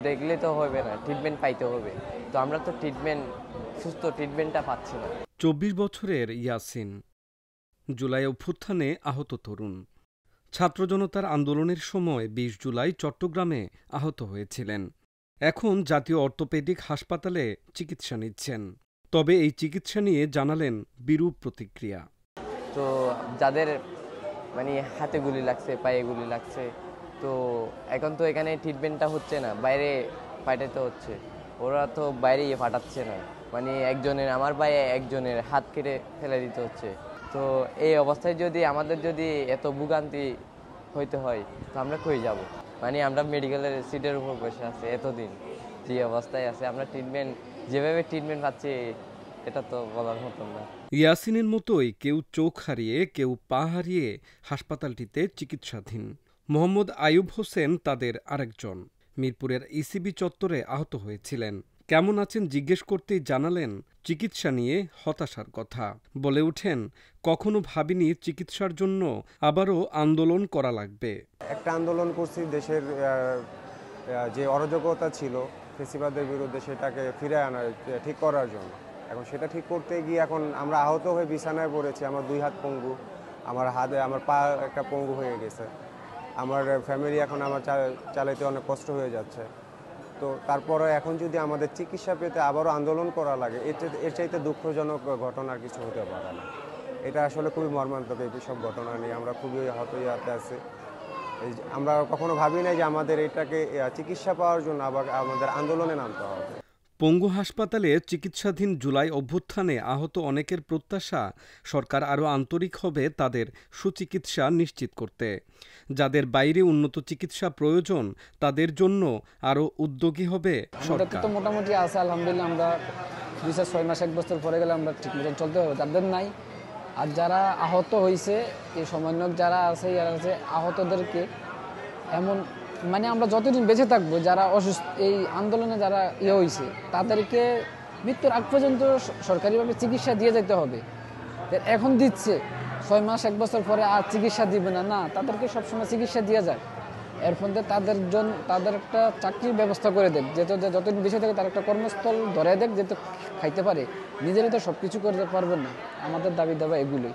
দেখলে তো হবে না, ট্রিটমেন্ট পাইতে হবে। তো আমরা তো সুস্থ ট্রিটমেন্টটা পাচ্ছি না। ২৪ বছরের ইয়াসিন জুলাই অভ্যুত্থানে আহত তরুণ। ছাত্র জনতার আন্দোলনের সময় ২০ জুলাই চট্টগ্রামে আহত হয়েছিলেন। এখন জাতীয় অর্থোপেডিক হাসপাতালে চিকিৎসা নিচ্ছেন। তবে এই চিকিৎসা নিয়ে জানালেন বিরূপ প্রতিক্রিয়া। তো যাদের মানে হাতে গুলি লাগছে, পায়ে গুলি লাগছে, তো এখন তো এখানে ট্রিটমেন্টটা হচ্ছে না, বাইরে পাঠাতে হচ্ছে। ওরা তো বাইরে পাঠাচ্ছে না, মানে আমার পায়ে একজনের হাত কেটে ফেলে দিতে হচ্ছে। তো এই অবস্থায় যদি আমাদের এত ভোগান্তি হইতে হয়, তো আমরা কই যাব? মানে আমরা মেডিকেলের সিটের উপর বসে আছি এতদিন, যে অবস্থায় আছে আমরা যেভাবে ট্রিটমেন্ট পাচ্ছি, এটা তো বলার মতন না। ইয়াসিনের মতোই কেউ চোখ হারিয়ে, কেউ পা হারিয়ে হাসপাতালটিতে চিকিৎসাধীন। মোহাম্মদ আইয়ুব হোসেন তাদের আরেকজন। মিরপুরের ইসিবি চত্বরে আহত হয়েছিলেন। কেমন আছেন জিজ্ঞেস করতেই জানালেন চিকিৎসা নিয়ে হতাশার কথা। বলে ওঠেন, কখনো ভাবিনি চিকিৎসার জন্য আবারও আন্দোলন করা লাগবে। একটা আন্দোলন করছি দেশের যে অরাজকতা ছিল ফেসিবাদের বিরুদ্ধে, সেটাকে ফিরে আনার, ঠিক করার জন্য। এখন সেটা ঠিক করতে গিয়ে এখন আমরা আহত হয়ে বিছানায় পড়েছি। আমার 2 হাত পঙ্গু, আমার পা একটা পঙ্গু হয়ে গেছে। আমার ফ্যামিলি এখন আমার চালাইতে অনেক কষ্ট হয়ে যাচ্ছে। তো তারপরে এখন যদি আমাদের চিকিৎসা পেতে আবারও আন্দোলন করা লাগে, এর চাইতে দুঃখজনক ঘটনার কিছু হতে পারে না। এটা আসলে খুবই মর্মান্তিক। এইসব ঘটনা নিয়ে আমরা খুবই হতাহত আছি। আমরা কখনো ভাবি নাই যে আমাদের এটাকে চিকিৎসা পাওয়ার জন্য আবার আমাদের আন্দোলনে নামতে হবে। পঙ্গু হাসপাতালে চিকিৎসাধীন জুলাই অভ্যুত্থানে আহত অনেকের প্রত্যাশা সরকার আরও আন্তরিক হবে তাদের সুচিকিৎসা নিশ্চিত করতে। যাদের বাইরে উন্নত চিকিৎসা প্রয়োজন তাদের জন্য আরও উদ্যোগী হবে সরকার। তো মোটামুটি আছে আলহামদুলিল্লাহ। আমরা 2-6 মাস 1 বছর পরে গেলে আমরা ঠিক মতন চলতে হবে, যাদের নাই। আর যারা আহত হয়েছে, এই সমন্বয়ক যারা আছে, আহতদেরকে এমন মানে আমরা যতদিন বেঁচে থাকবো, যারা অসুস্থ এই আন্দোলনে যারা হয়েছে, তাদেরকে মৃত্যুর আগ পর্যন্ত সরকারিভাবে চিকিৎসা দিয়ে যেতে হবে। এখন দিচ্ছে, 6 মাস 1 বছর পরে আর চিকিৎসা দিবে না, না, তাদেরকে সবসময় চিকিৎসা দিয়ে যায়। এর ফলে তাদের একটা চাকরির ব্যবস্থা করে দেখ, যতদিন বেঁচে থাকে তার একটা কর্মস্থল ধরে দেখ, যেতে খাইতে পারে। নিজেরা তো সব কিছু করতে পারবেন না। আমাদের দাবি দাবা এগুলোই।